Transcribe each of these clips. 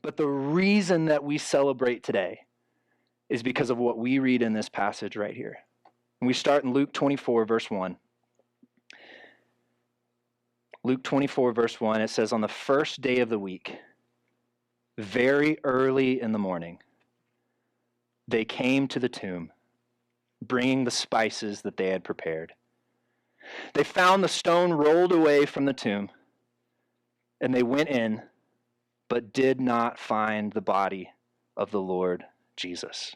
But the reason that we celebrate today is because of what we read in this passage right here. And we start in Luke 24, verse 1. Luke 24, verse 1, it says, on the first day of the week, very early in the morning, they came to the tomb, bringing the spices that they had prepared. They found the stone rolled away from the tomb, and they went in, but did not find the body of the Lord Jesus.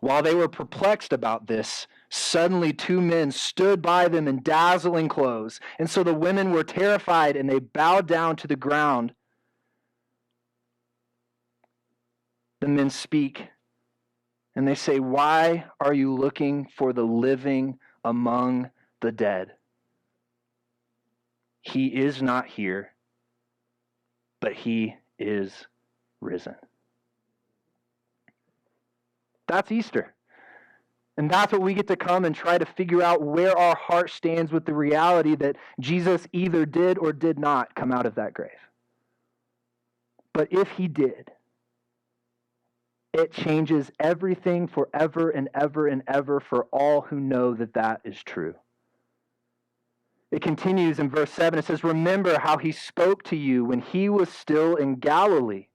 While they were perplexed about this, suddenly two men stood by them in dazzling clothes. And so the women were terrified, and they bowed down to the ground. The men speak, and they say, why are you looking for the living among the dead? He is not here, but he is risen. That's Easter. And that's what we get to come and try to figure out where our heart stands with the reality that Jesus either did or did not come out of that grave. But if he did, it changes everything forever and ever and ever for all who know that that is true. It continues in verse 7. It says, remember how he spoke to you when he was still in Galilee.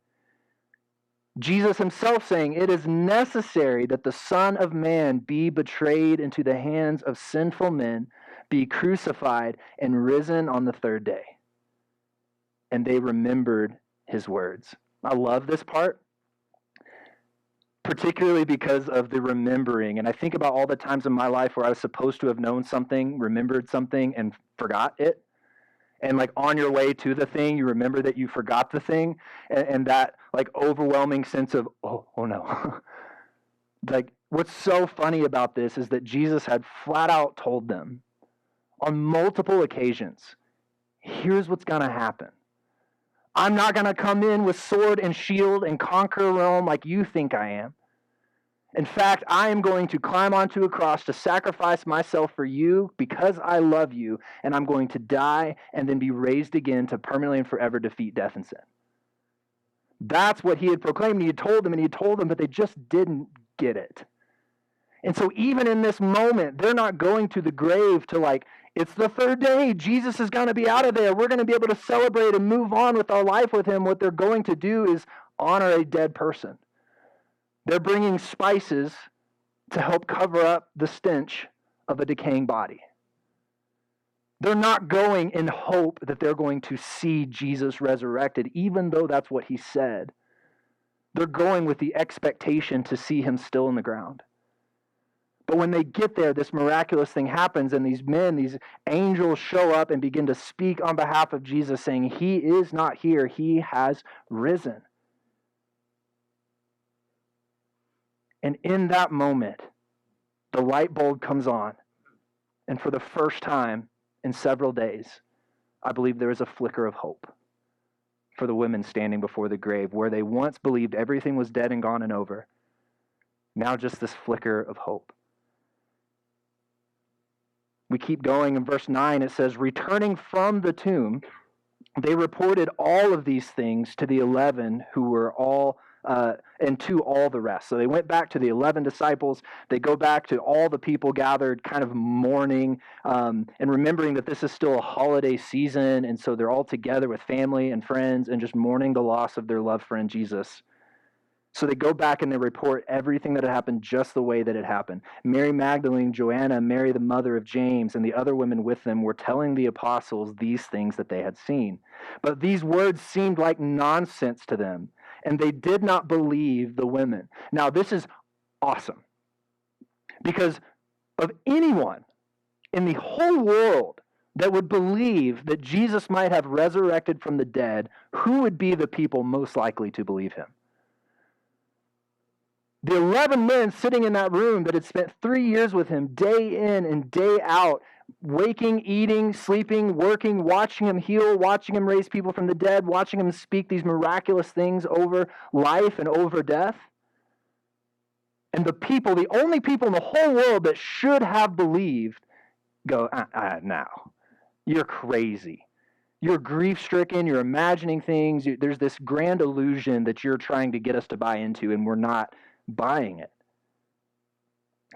Jesus himself saying, it is necessary that the Son of Man be betrayed into the hands of sinful men, be crucified, and risen on the third day. And they remembered his words. I love this part, particularly because of the remembering. And I think about all the times in my life where I was supposed to have known something, remembered something, and forgot it. And like on your way to the thing, you remember that you forgot the thing, and that like overwhelming sense of, oh no. Like what's so funny about this is that Jesus had flat out told them on multiple occasions, here's what's going to happen. I'm not going to come in with sword and shield and conquer Rome like you think I am. In fact, I am going to climb onto a cross to sacrifice myself for you because I love you, and I'm going to die and then be raised again to permanently and forever defeat death and sin. That's what he had proclaimed. He had told them, but they just didn't get it. And so even in this moment, they're not going to the grave to like, it's the third day, Jesus is going to be out of there. We're going to be able to celebrate and move on with our life with him. What they're going to do is honor a dead person. They're bringing spices to help cover up the stench of a decaying body. They're not going in hope that they're going to see Jesus resurrected, even though that's what he said. They're going with the expectation to see him still in the ground. But when they get there, this miraculous thing happens, and these men, these angels show up and begin to speak on behalf of Jesus, saying, he is not here, he has risen. And in that moment, the light bulb comes on. And for the first time in several days, I believe there is a flicker of hope for the women standing before the grave, where they once believed everything was dead and gone and over. Now just this flicker of hope. We keep going in verse 9. It says, returning from the tomb, they reported all of these things to the 11 who were all and to all the rest. So they went back to the 11 disciples. They go back to all the people gathered, kind of mourning and remembering that this is still a holiday season. And so they're all together with family and friends and just mourning the loss of their loved friend Jesus. So they go back and they report everything that had happened just the way that it happened. Mary Magdalene, Joanna, Mary the mother of James, and the other women with them were telling the apostles these things that they had seen. But these words seemed like nonsense to them, and they did not believe the women. Now, this is awesome, because of anyone in the whole world that would believe that Jesus might have resurrected from the dead, who would be the people most likely to believe him? The 11 men sitting in that room that had spent 3 years with him, day in and day out, waking, eating, sleeping, working, watching him heal, watching him raise people from the dead, watching him speak these miraculous things over life and over death. And the people, the only people in the whole world that should have believed, go, no, you're crazy. You're grief-stricken, you're imagining things, there's this grand illusion that you're trying to get us to buy into, and we're not buying it.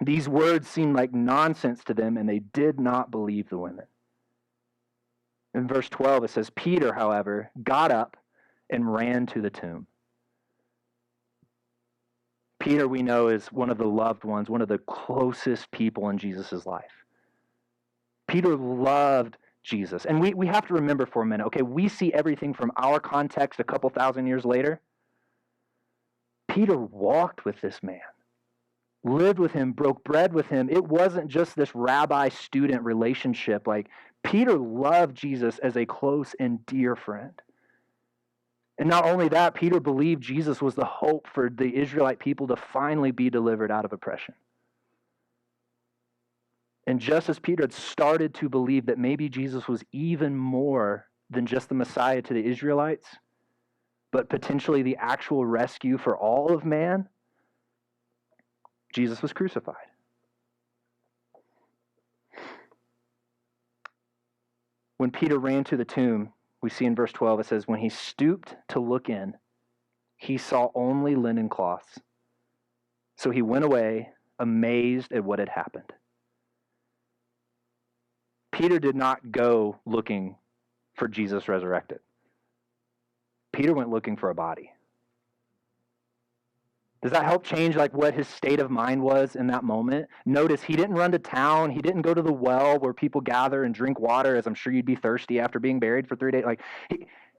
These words seemed like nonsense to them, and they did not believe the women. In verse 12, it says, Peter, however, got up and ran to the tomb. Peter, we know, is one of the loved ones, one of the closest people in Jesus' life. Peter loved Jesus. And we have to remember for a minute, okay, we see everything from our context a couple thousand years later. Peter walked with this man, lived with him, broke bread with him. It wasn't just this rabbi-student relationship. Like, Peter loved Jesus as a close and dear friend. And not only that, Peter believed Jesus was the hope for the Israelite people to finally be delivered out of oppression. And just as Peter had started to believe that maybe Jesus was even more than just the Messiah to the Israelites, but potentially the actual rescue for all of man, Jesus was crucified. When Peter ran to the tomb, we see in verse 12, it says, when he stooped to look in, he saw only linen cloths. So he went away, amazed at what had happened. Peter did not go looking for Jesus resurrected. Peter went looking for a body. Does that help change like what his state of mind was in that moment? Notice he didn't run to town. He didn't go to the well where people gather and drink water, as I'm sure you'd be thirsty after being buried for 3 days. Like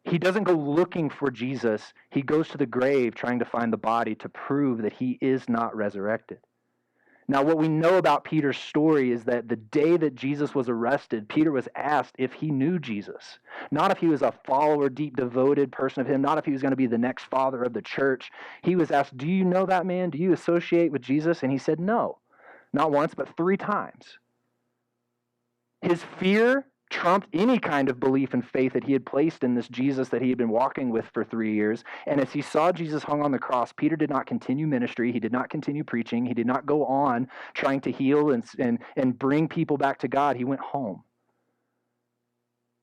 he doesn't go looking for Jesus. He goes to the grave trying to find the body to prove that he is not resurrected. Now, what we know about Peter's story is that the day that Jesus was arrested, Peter was asked if he knew Jesus. Not if he was a follower, deep, devoted person of him, not if he was going to be the next father of the church. He was asked, do you know that man? Do you associate with Jesus? And he said no. Not once, but 3 times. His fear trumped any kind of belief and faith that he had placed in this Jesus that he had been walking with for 3 years. And as he saw Jesus hung on the cross, Peter did not continue ministry. He did not continue preaching. He did not go on trying to heal and bring people back to God. He went home.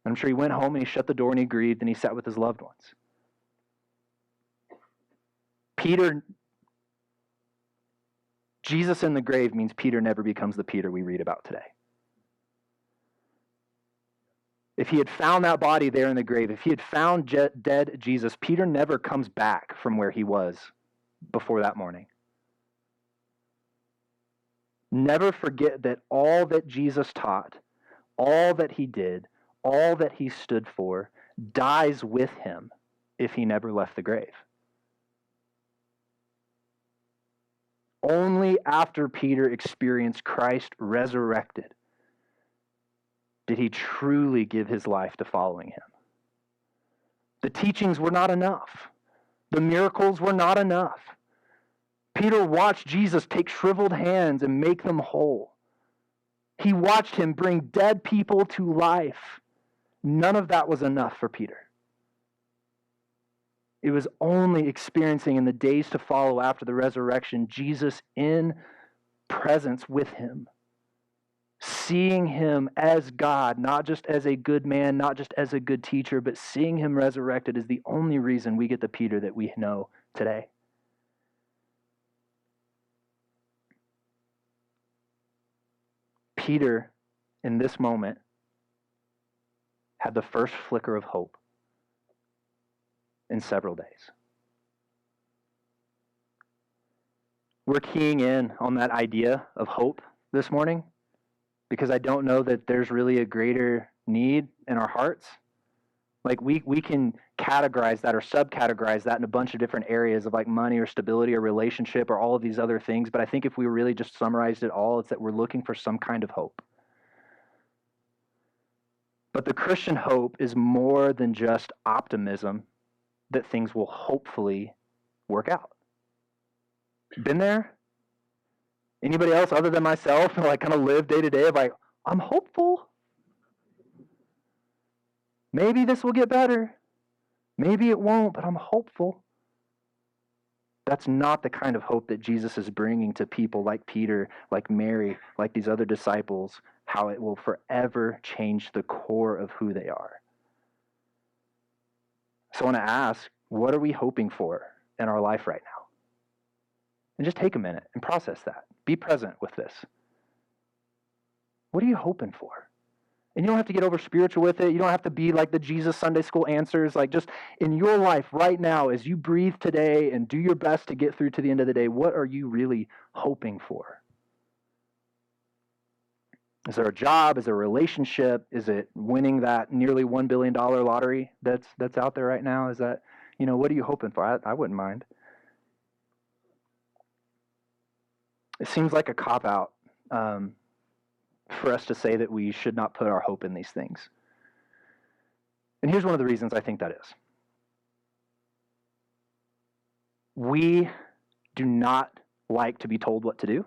I'm sure he went home and he shut the door and he grieved and he sat with his loved ones. Jesus in the grave means Peter never becomes the Peter we read about today. If he had found that body there in the grave, if he had found dead Jesus, Peter never comes back from where he was before that morning. Never forget that all that Jesus taught, all that he did, all that he stood for, dies with him if he never left the grave. Only after Peter experienced Christ resurrected did he truly give his life to following him. The teachings were not enough. The miracles were not enough. Peter watched Jesus take shriveled hands and make them whole. He watched him bring dead people to life. None of that was enough for Peter. It was only experiencing in the days to follow after the resurrection, Jesus in presence with him. Seeing him as God, not just as a good man, not just as a good teacher, but seeing him resurrected is the only reason we get the Peter that we know today. Peter, in this moment, had the first flicker of hope in several days. We're keying in on that idea of hope this morning, because I don't know that there's really a greater need in our hearts. Like we can categorize that or subcategorize that in a bunch of different areas of like money or stability or relationship or all of these other things. But I think if we really just summarized it all, it's that we're looking for some kind of hope. But the Christian hope is more than just optimism that things will hopefully work out. Been there? Anybody else other than myself like kind of live day to day of like, I'm hopeful. Maybe this will get better. Maybe it won't, but I'm hopeful. That's not the kind of hope that Jesus is bringing to people like Peter, like Mary, like these other disciples, how it will forever change the core of who they are. So I want to ask, what are we hoping for in our life right now? And just take a minute and process that. Be present with this. What are you hoping for? And you don't have to get over spiritual with it. You don't have to be like the Jesus Sunday School answers. Like, just in your life right now, as you breathe today and do your best to get through to the end of the day, what are you really hoping for? Is there a job? Is there a relationship? Is it winning that nearly $1 billion lottery that's out there right now? Is that, what are you hoping for? I wouldn't mind. It seems like a cop-out for us to say that we should not put our hope in these things. And here's one of the reasons I think that is. We do not like to be told what to do.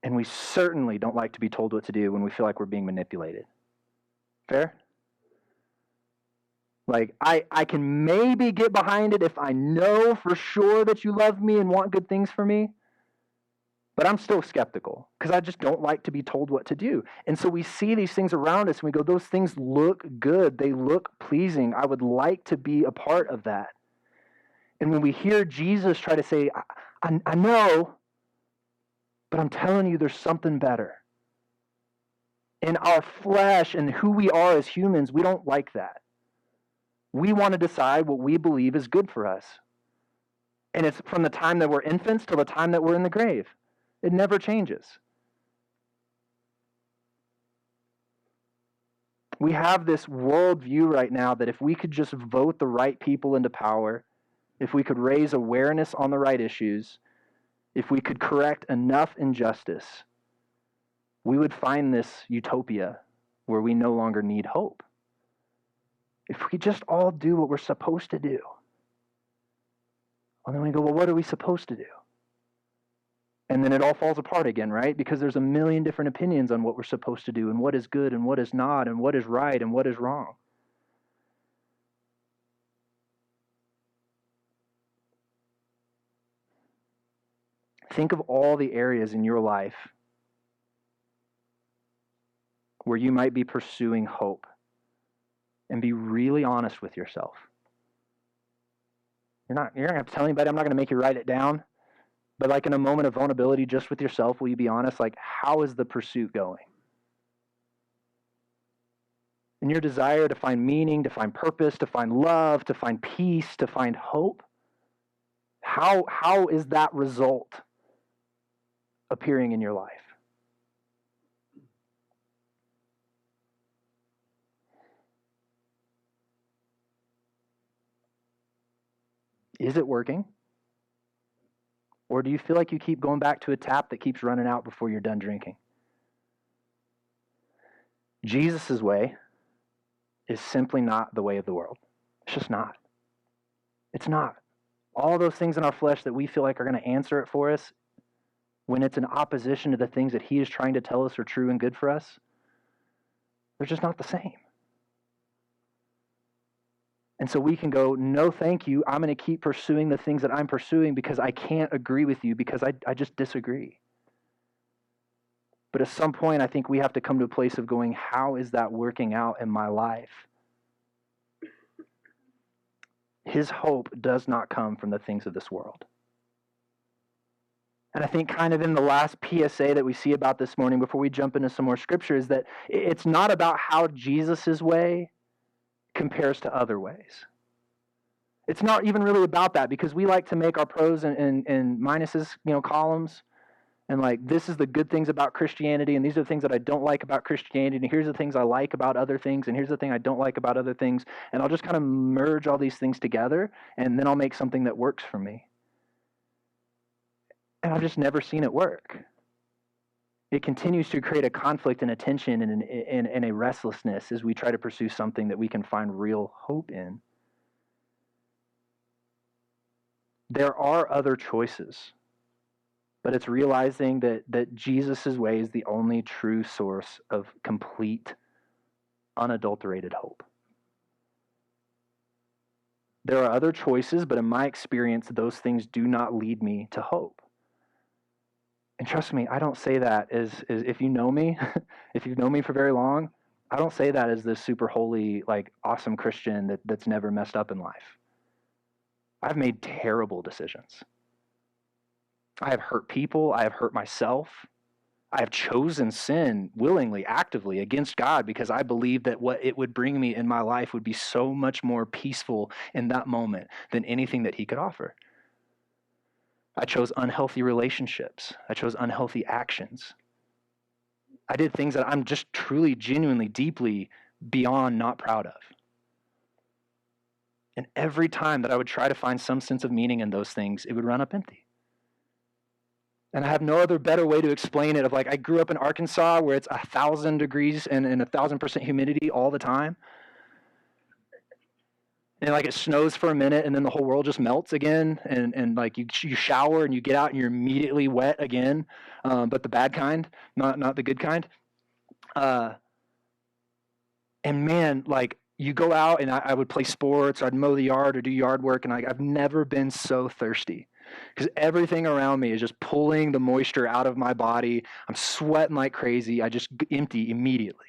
And we certainly don't like to be told what to do when we feel like we're being manipulated. Fair? Like, I can maybe get behind it if I know for sure that you love me and want good things for me. But I'm still skeptical because I just don't like to be told what to do. And so we see these things around us and we go, those things look good. They look pleasing. I would like to be a part of that. And when we hear Jesus try to say, I know, but I'm telling you there's something better. In our flesh and who we are as humans, we don't like that. We want to decide what we believe is good for us. And it's from the time that we're infants till the time that we're in the grave. It never changes. We have this worldview right now that if we could just vote the right people into power, if we could raise awareness on the right issues, if we could correct enough injustice, we would find this utopia where we no longer need hope. If we just all do what we're supposed to do. And then we go, well, what are we supposed to do? And then it all falls apart again, right? Because there's a million different opinions on what we're supposed to do and what is good and what is not and what is right and what is wrong. Think of all the areas in your life where you might be pursuing hope and be really honest with yourself. You're not going to have to tell anybody. I'm not going to make you write it down. But like in a moment of vulnerability just with yourself, will you be honest? Like, how is the pursuit going? In your desire to find meaning, to find purpose, to find love, to find peace, to find hope, how is that result appearing in your life? Is it working? Or do you feel like you keep going back to a tap that keeps running out before you're done drinking? Jesus' way is simply not the way of the world. It's just not. It's not. All those things in our flesh that we feel like are going to answer it for us, when it's in opposition to the things that he is trying to tell us are true and good for us, they're just not the same. And so we can go, no, thank you. I'm going to keep pursuing the things that I'm pursuing because I can't agree with you because I just disagree. But at some point, I think we have to come to a place of going, how is that working out in my life? His hope does not come from the things of this world. And I think kind of in the last PSA that we see about this morning before we jump into some more scripture is that it's not about how Jesus' way compares to other ways. It's not even really about that because we like to make our pros and minuses, columns. And like, this is the good things about Christianity, and these are the things that I don't like about Christianity, and here's the things I like about other things, and here's the thing I don't like about other things. And I'll just kind of merge all these things together, and then I'll make something that works for me. And I've just never seen it work. It continues to create a conflict and a tension and a restlessness as we try to pursue something that we can find real hope in. There are other choices, but it's realizing that Jesus' way is the only true source of complete, unadulterated hope. There are other choices, but in my experience, those things do not lead me to hope. And trust me, I don't say that as if you know me, if you've known me for very long, I don't say that as this super holy, like awesome Christian that's never messed up in life. I've made terrible decisions. I have hurt people. I have hurt myself. I have chosen sin willingly, actively against God because I believed that what it would bring me in my life would be so much more peaceful in that moment than anything that he could offer. I chose unhealthy relationships. I chose unhealthy actions. I did things that I'm just truly, genuinely, deeply beyond not proud of. And every time that I would try to find some sense of meaning in those things, it would run up empty. And I have no other better way to explain it of like, I grew up in Arkansas where it's 1,000 degrees and 1,000% humidity all the time. And like it snows for a minute and then the whole world just melts again. And like you shower and you get out and you're immediately wet again. But the bad kind, not the good kind. And man, like you go out and I would play sports, or I'd mow the yard or do yard work. And I've never been so thirsty. Because everything around me is just pulling the moisture out of my body. I'm sweating like crazy. I just empty immediately.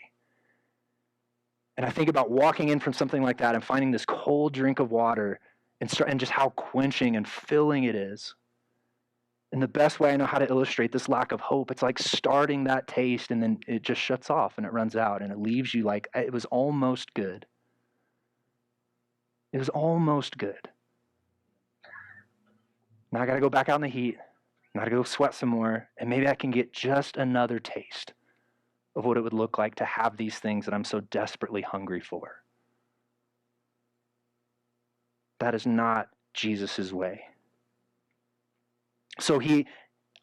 And I think about walking in from something like that and finding this cold drink of water and just how quenching and filling it is. And the best way I know how to illustrate this lack of hope, it's like starting that taste and then it just shuts off and it runs out and it leaves you like it was almost good. It was almost good. Now I got to go back out in the heat. I got to go sweat some more, and maybe I can get just another taste of what it would look like to have these things that I'm so desperately hungry for. That is not Jesus' way. So he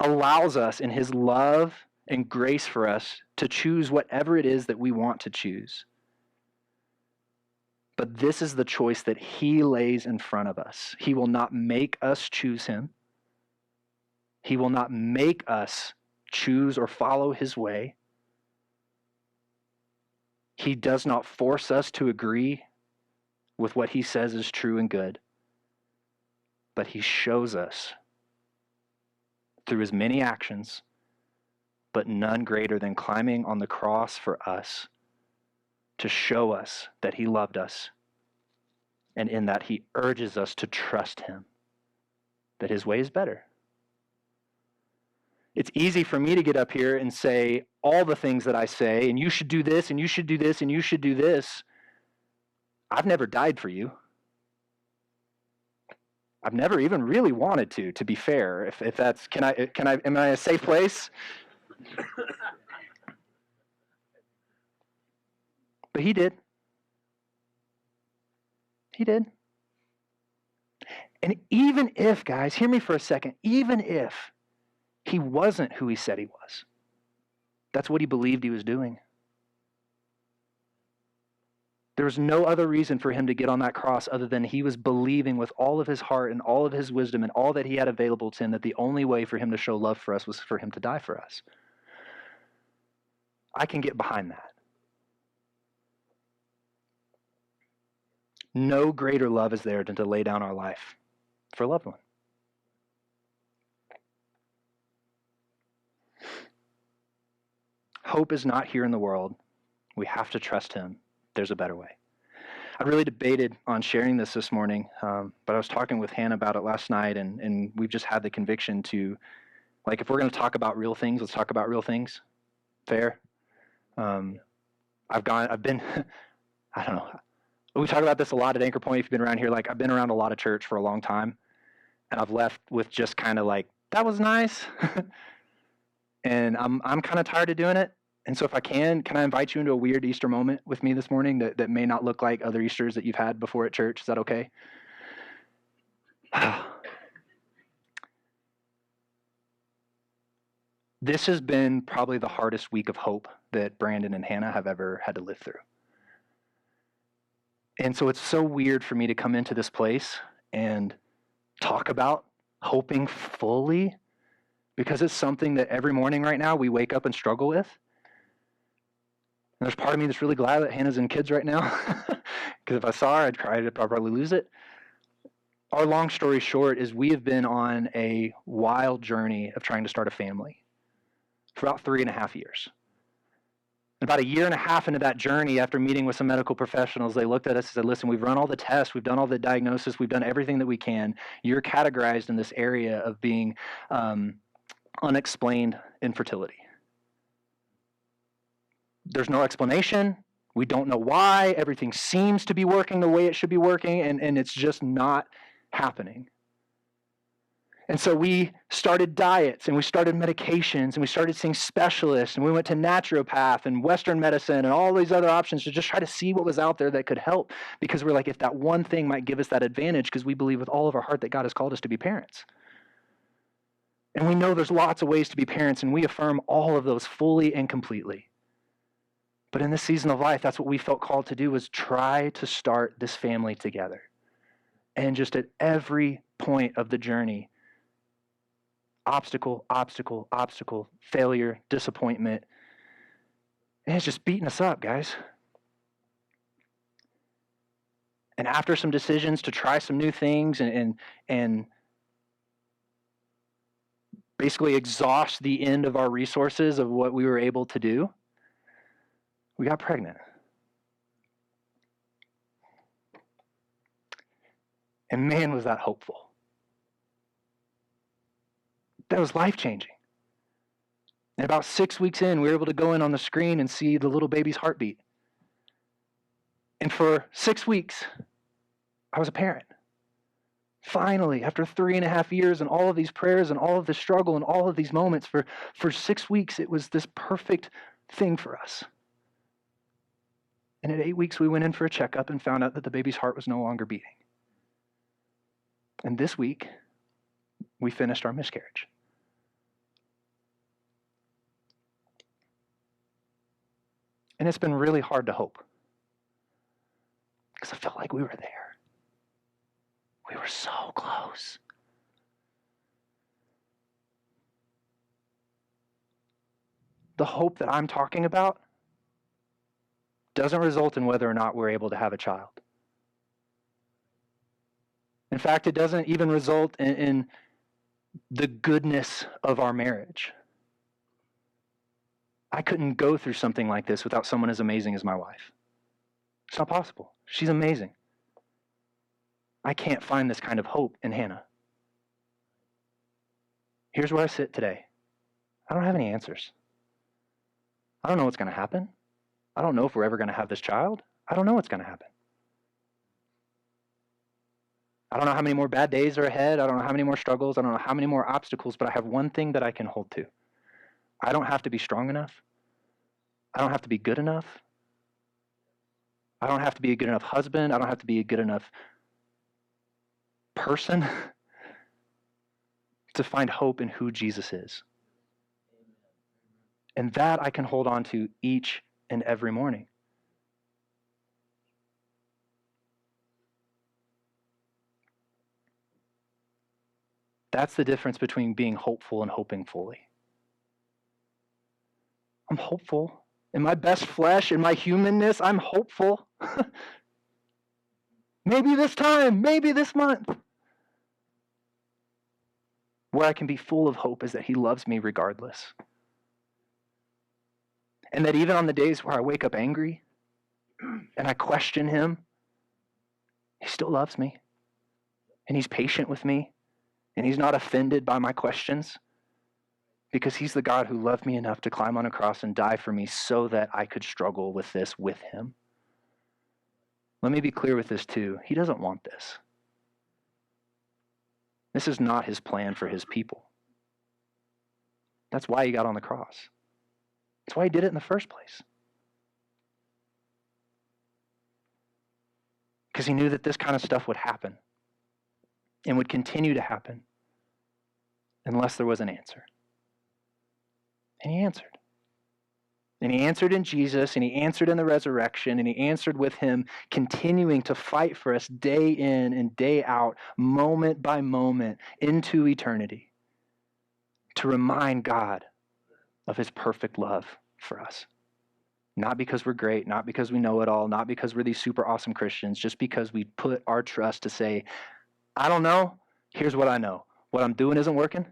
allows us in his love and grace for us to choose whatever it is that we want to choose. But this is the choice that he lays in front of us. He will not make us choose him. He will not make us choose or follow his way. He does not force us to agree with what he says is true and good. But he shows us through his many actions, but none greater than climbing on the cross for us, to show us that he loved us, and in that he urges us to trust him, that his way is better. It's easy for me to get up here and say all the things that I say, and you should do this, and you should do this, and you should do this. I've never died for you. I've never even really wanted to be fair. If that's, am I a safe place? But he did. He did. And even if, guys, hear me for a second, even if he wasn't who he said he was, that's what he believed he was doing. There was no other reason for him to get on that cross other than he was believing with all of his heart and all of his wisdom and all that he had available to him that the only way for him to show love for us was for him to die for us. I can get behind that. No greater love is there than to lay down our life for a loved one. Hope is not here in the world. We have to trust him. There's a better way. I really debated on sharing this morning, but I was talking with Hannah about it last night, and we've just had the conviction to, like, if we're going to talk about real things, let's talk about real things. Fair? I've been, I don't know. We talk about this a lot at Anchor Point. If you've been around here, like, I've been around a lot of church for a long time, and I've left with just kind of like, that was nice. And I'm kind of tired of doing it. And so if I can I invite you into a weird Easter moment with me this morning that may not look like other Easters that you've had before at church? Is that okay? This has been probably the hardest week of hope that Brandon and Hannah have ever had to live through. And so it's so weird for me to come into this place and talk about hoping fully, because it's something that every morning right now we wake up and struggle with. And there's part of me that's really glad that Hannah's in kids right now, because if I saw her, I'd cry, I'd probably lose it. Our long story short is we have been on a wild journey of trying to start a family for about 3.5 years. About a year and a half into that journey, after meeting with some medical professionals, they looked at us and said, listen, we've run all the tests, we've done all the diagnosis, we've done everything that we can. You're categorized in this area of being unexplained infertility. There's no explanation. We don't know why. Everything seems to be working the way it should be working, and it's just not happening. And so we started diets, and we started medications, and we started seeing specialists, and we went to naturopath and Western medicine and all these other options to just try to see what was out there that could help, because we're like, if that one thing might give us that advantage, because we believe with all of our heart that God has called us to be parents. And we know there's lots of ways to be parents, and we affirm all of those fully and completely. But in this season of life, that's what we felt called to do, was try to start this family together. And just at every point of the journey, obstacle, obstacle, obstacle, failure, disappointment. And it's just beating us up, guys. And after some decisions to try some new things and basically exhaust the end of our resources of what we were able to do, we got pregnant. And man, was that hopeful. That was life-changing. And about 6 weeks in, we were able to go in on the screen and see the little baby's heartbeat. And for 6 weeks, I was a parent. Finally, after 3.5 years and all of these prayers and all of this struggle and all of these moments, for 6 weeks, it was this perfect thing for us. And at 8 weeks, we went in for a checkup and found out that the baby's heart was no longer beating. And this week, we finished our miscarriage. And it's been really hard to hope, because I felt like we were there. We were so close. The hope that I'm talking about doesn't result in whether or not we're able to have a child. In fact, it doesn't even result in the goodness of our marriage. I couldn't go through something like this without someone as amazing as my wife. It's not possible. She's amazing. I can't find this kind of hope in Hannah. Here's where I sit today. I don't have any answers. I don't know what's going to happen. I don't know if we're ever going to have this child. I don't know what's going to happen. I don't know how many more bad days are ahead. I don't know how many more struggles. I don't know how many more obstacles, but I have one thing that I can hold to. I don't have to be strong enough. I don't have to be good enough. I don't have to be a good enough husband. I don't have to be a good enough person to find hope in who Jesus is. And that I can hold on to each and every morning. That's the difference between being hopeful and hoping fully. I'm hopeful. In my best flesh, in my humanness, I'm hopeful. Maybe this time, maybe this month. Where I can be full of hope is that He loves me regardless. And that even on the days where I wake up angry and I question Him, He still loves me. And He's patient with me. And He's not offended by my questions, because He's the God who loved me enough to climb on a cross and die for me so that I could struggle with this with Him. Let me be clear with this too. He doesn't want this. This is not His plan for His people. That's why He got on the cross. That's why He did it in the first place. Because He knew that this kind of stuff would happen and would continue to happen unless there was an answer. And He answered. And He answered in Jesus, and He answered in the resurrection, and He answered with Him continuing to fight for us day in and day out, moment by moment, into eternity, to remind God of His perfect love for us. Not because we're great, not because we know it all, not because we're these super awesome Christians, just because we put our trust to say, I don't know, here's what I know. What I'm doing isn't working.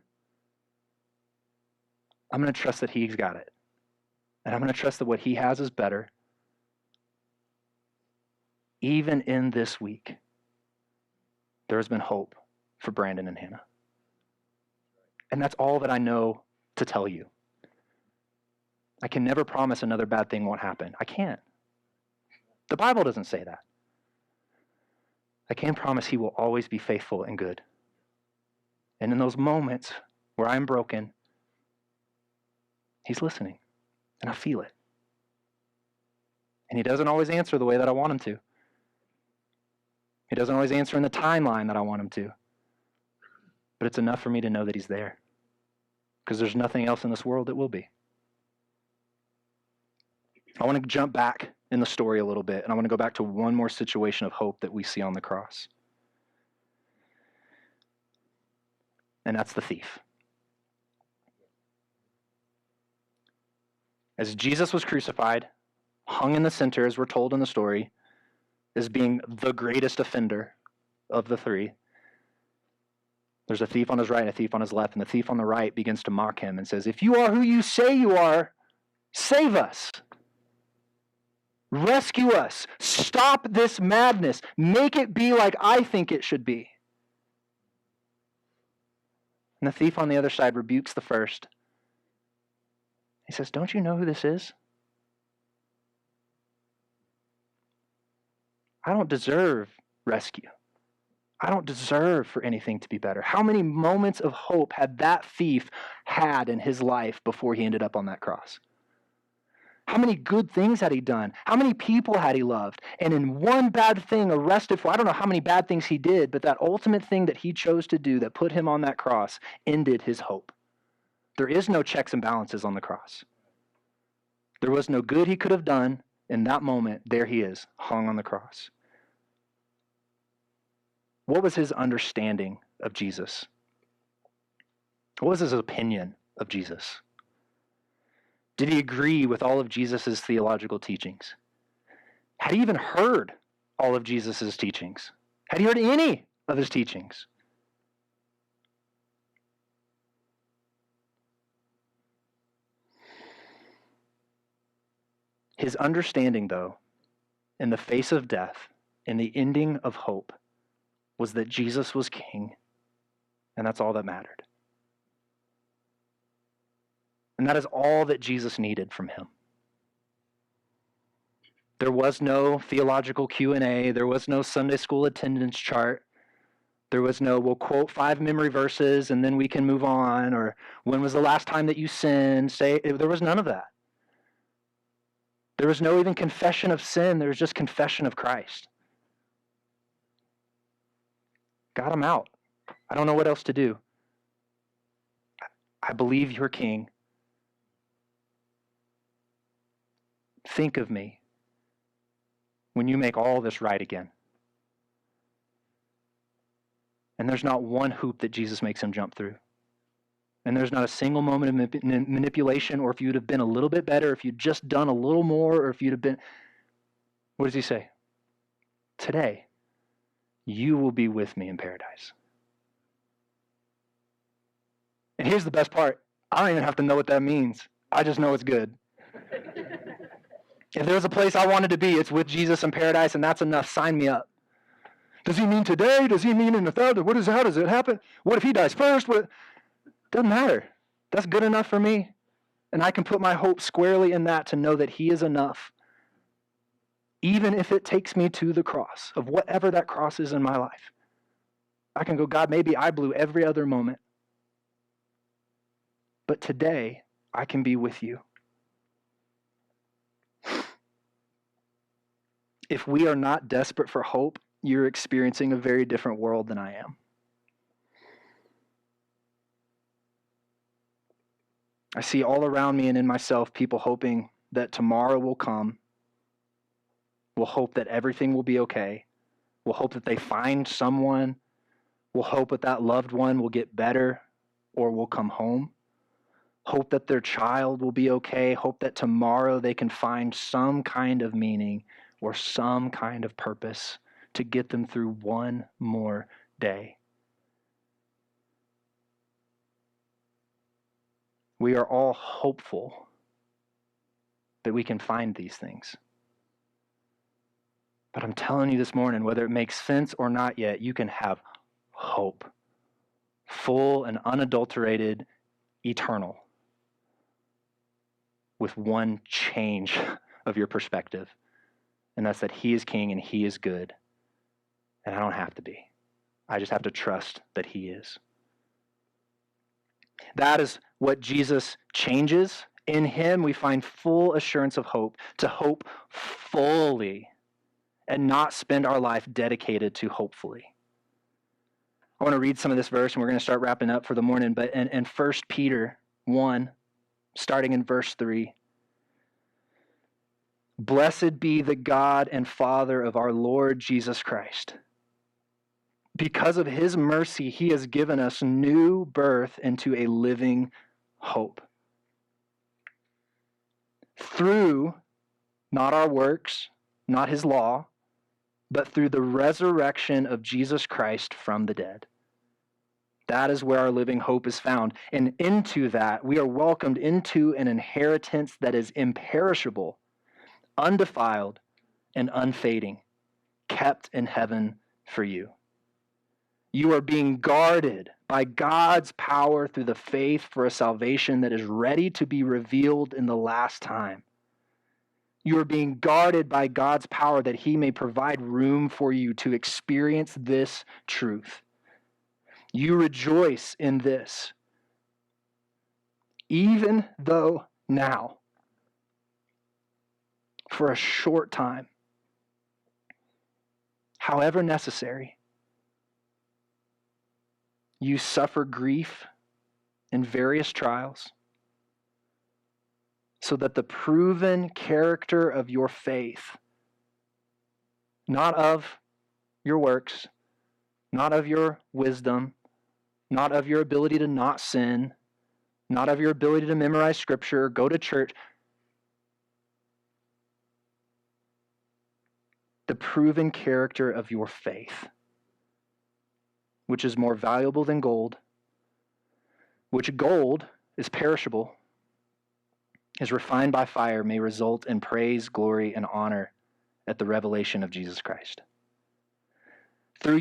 I'm going to trust that He's got it. And I'm going to trust that what he has is better. Even in this week, there has been hope for Brandon and Hannah. And that's all that I know to tell you. I can never promise another bad thing won't happen. I can't. The Bible doesn't say that. I can promise he will always be faithful and good. And in those moments where I'm broken, he's listening, and I feel it. And he doesn't always answer the way that I want him to. He doesn't always answer in the timeline that I want him to. But it's enough for me to know that he's there, because there's nothing else in this world that will be. I want to jump back in the story a little bit, and I want to go back to one more situation of hope that we see on the cross. And that's the thief. As Jesus was crucified, hung in the center, as we're told in the story, as being the greatest offender of the three, there's a thief on his right and a thief on his left, and the thief on the right begins to mock him and says, "If you are who you say you are, save us. Rescue us. Stop this madness. Make it be like I think it should be." And the thief on the other side rebukes the first. He says, "Don't you know who this is? I don't deserve rescue. I don't deserve for anything to be better." How many moments of hope had that thief had in his life before he ended up on that cross? How many good things had he done? How many people had he loved? And in one bad thing arrested for, I don't know how many bad things he did, but that ultimate thing that he chose to do that put him on that cross ended his hope. There is no checks and balances on the cross. There was no good he could have done. In that moment, there he is, hung on the cross. What was his understanding of Jesus? What was his opinion of Jesus? Did he agree with all of Jesus' theological teachings? Had he even heard all of Jesus' teachings? Had he heard any of his teachings? His understanding, though, in the face of death, in the ending of hope, was that Jesus was king, and that's all that mattered. And that is all that Jesus needed from him. There was no theological Q&A. There was no Sunday school attendance chart. There was no, we'll quote 5 memory verses and then we can move on, or when was the last time that you sinned? There was none of that. There was no even confession of sin. There was just confession of Christ. Got him out. I don't know what else to do. I believe you're king. Think of me when you make all this right again. And there's not one hoop that Jesus makes him jump through. And there's not a single moment of manipulation, or if you'd have been a little bit better, if you'd just done a little more, or if you'd have been... What does he say? Today, you will be with me in paradise. And here's the best part. I don't even have to know what that means. I just know it's good. If there's a place I wanted to be, it's with Jesus in paradise, and that's enough. Sign me up. Does he mean today? Does he mean in 1,000? How does it happen? What if he dies first? Doesn't matter. That's good enough for me. And I can put my hope squarely in that, to know that he is enough. Even if it takes me to the cross, of whatever that cross is in my life. I can go, God, maybe I blew every other moment. But today, I can be with you. If we are not desperate for hope, you're experiencing a very different world than I am. I see all around me and in myself people hoping that tomorrow will come. Will hope that everything will be okay. Will hope that they find someone. Will hope that that loved one will get better or will come home. Hope that their child will be okay. Hope that tomorrow they can find some kind of meaning or some kind of purpose to get them through one more day. We are all hopeful that we can find these things. But I'm telling you this morning, whether it makes sense or not yet, you can have hope. Full and unadulterated, eternal. With one change of your perspective. And that's that he is king and he is good. And I don't have to be. I just have to trust that he is. That is what Jesus changes. In him we find full assurance of hope, to hope fully and not spend our life dedicated to hopefully. I want to read some of this verse and we're going to start wrapping up for the morning, but in 1 Peter 1, starting in verse 3. Blessed be the God and Father of our Lord Jesus Christ. Because of his mercy, he has given us new birth into a living hope. Through, not our works, not his law, but through the resurrection of Jesus Christ from the dead. That is where our living hope is found. And into that, we are welcomed into an inheritance that is imperishable, undefiled, and unfading, kept in heaven for you. You are being guarded by God's power through the faith for a salvation that is ready to be revealed in the last time. You are being guarded by God's power that he may provide room for you to experience this truth. You rejoice in this, even though now, for a short time, however necessary, you suffer grief in various trials, so that the proven character of your faith, not of your works, not of your wisdom, not of your ability to not sin, not of your ability to memorize scripture, go to church, the proven character of your faith, which is more valuable than gold, which gold is perishable, is refined by fire, may result in praise, glory, and honor at the revelation of Jesus Christ. Though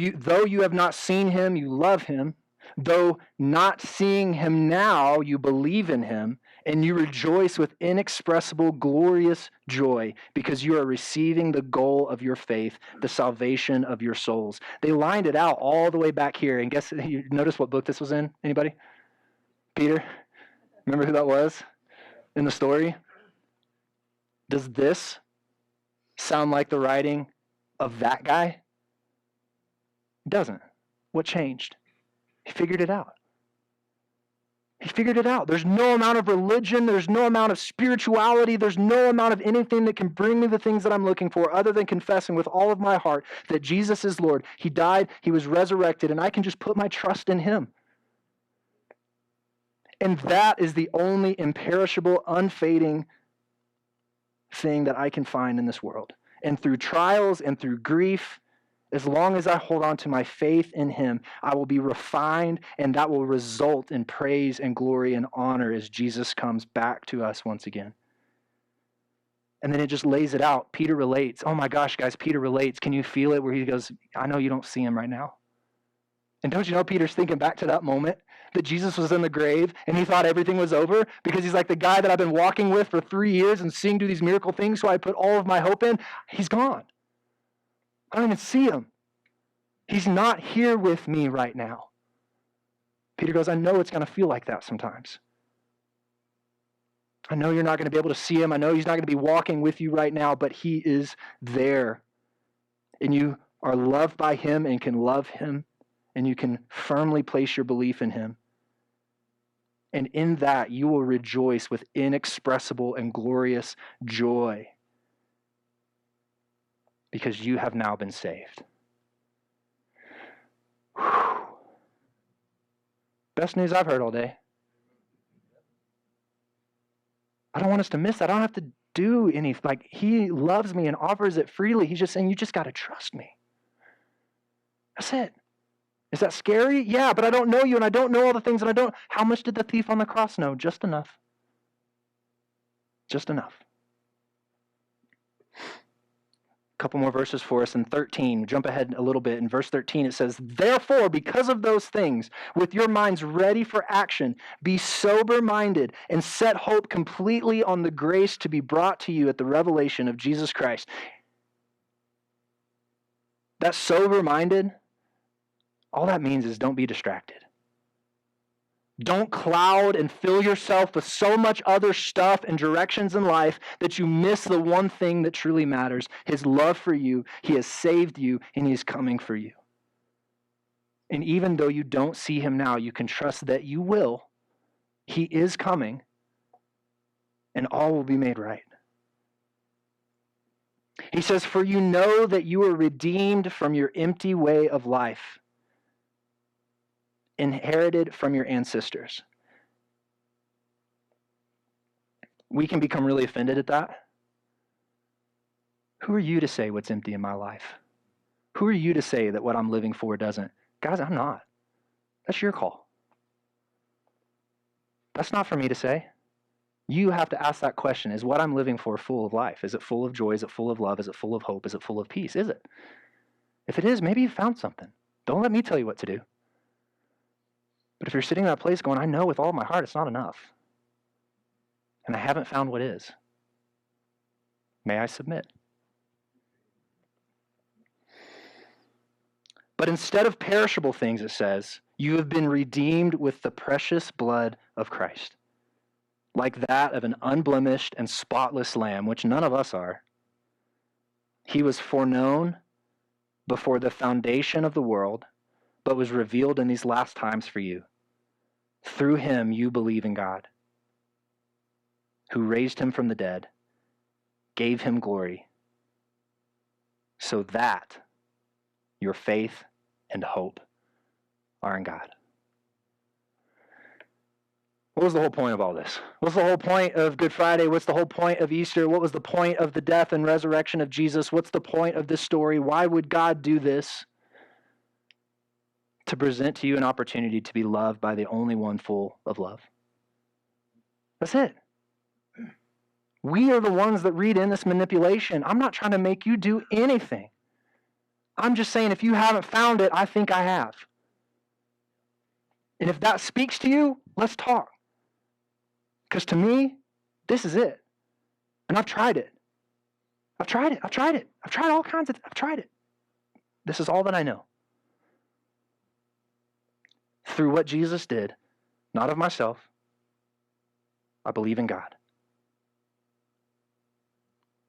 you have not seen him, you love him. Though not seeing him now, you believe in him, and you rejoice with inexpressible, glorious joy, because you are receiving the goal of your faith, the salvation of your souls. They lined it out all the way back here, and guess, you notice what book this was in? Anybody? Peter? Remember who that was in the story? Does this sound like the writing of that guy? It doesn't. What changed? He figured it out. He figured it out. There's no amount of religion, there's no amount of spirituality, there's no amount of anything that can bring me the things that I'm looking for other than confessing with all of my heart that Jesus is Lord. He died, he was resurrected, and I can just put my trust in him. And that is the only imperishable, unfading thing that I can find in this world. And through trials and through grief, as long as I hold on to my faith in him, I will be refined, and that will result in praise and glory and honor as Jesus comes back to us once again. And then it just lays it out. Peter relates. Oh my gosh, guys, Peter relates. Can you feel it where he goes, I know you don't see him right now. And don't you know Peter's thinking back to that moment that Jesus was in the grave and he thought everything was over, because he's like, the guy that I've been walking with for 3 years and seeing do these miracle things, so I put all of my hope in, he's gone. I don't even see him. He's not here with me right now. Peter goes, I know it's going to feel like that sometimes. I know you're not going to be able to see him. I know he's not going to be walking with you right now, but he is there. And you are loved by him and can love him, and you can firmly place your belief in him. And in that, you will rejoice with inexpressible and glorious joy, because you have now been saved. Whew. Best news I've heard all day. I don't want us to miss that. I don't have to do anything. Like, he loves me and offers it freely. He's just saying, you just got to trust me. That's it. Is that scary? Yeah, but I don't know you, and I don't know all the things, and I don't. How much did the thief on the cross know? Just enough. Just enough. couple more verses for us. In 13, jump ahead a little bit. In verse 13, it says, "Therefore, because of those things, with your minds ready for action, be sober-minded and set hope completely on the grace to be brought to you at the revelation of Jesus Christ." That sober-minded, all that means is don't be distracted. Don't cloud and fill yourself with so much other stuff and directions in life that you miss the one thing that truly matters, his love for you. He has saved you, and he is coming for you. And even though you don't see him now, you can trust that you will. He is coming, and all will be made right. He says, "For you know that you were redeemed from your empty way of life, inherited from your ancestors." We can become really offended at that. Who are you to say what's empty in my life? Who are you to say that what I'm living for doesn't? Guys, I'm not. That's your call. That's not for me to say. You have to ask that question. Is what I'm living for full of life? Is it full of joy? Is it full of love? Is it full of hope? Is it full of peace? Is it? If it is, maybe you found something. Don't let me tell you what to do. But if you're sitting in that place going, I know with all my heart it's not enough, and I haven't found what is, may I submit? But instead of perishable things, it says, you have been redeemed with the precious blood of Christ, like that of an unblemished and spotless lamb, which none of us are. He was foreknown before the foundation of the world, but was revealed in these last times for you. Through him you believe in God, who raised him from the dead, gave him glory, so that your faith and hope are in God. What was the whole point of all this? What's the whole point of Good Friday? What's the whole point of Easter? What was the point of the death and resurrection of Jesus? What's the point of this story? Why would God do this? To present to you an opportunity to be loved by the only one full of love. That's it. We are the ones that read in this manipulation. I'm not trying to make you do anything. I'm just saying if you haven't found it, I think I have. And if that speaks to you, let's talk. Because to me, this is it. And I've tried it. I've tried it. I've tried all kinds of, I've tried it. This is all that I know. Through what Jesus did, not of myself, I believe in God,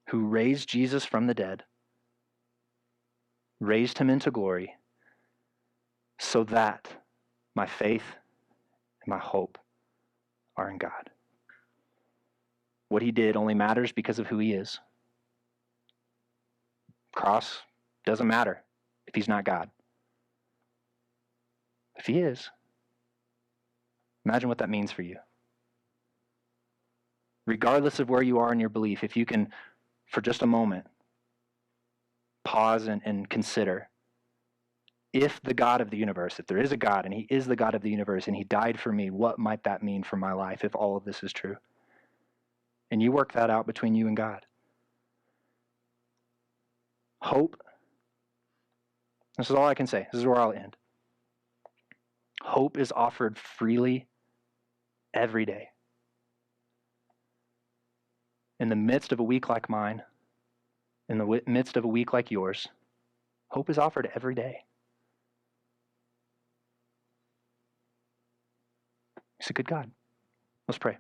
who raised Jesus from the dead, raised him into glory, so that my faith and my hope are in God. What he did only matters because of who he is. Cross doesn't matter if he's not God. If he is, imagine what that means for you. Regardless of where you are in your belief, if you can, for just a moment, pause and consider, if the God of the universe, if there is a God and he is the God of the universe and he died for me, what might that mean for my life if all of this is true? And you work that out between you and God. Hope. This is all I can say. This is where I'll end. Hope is offered freely every day. In the midst of a week like mine, in the midst of a week like yours, hope is offered every day. He's a good God. Let's pray.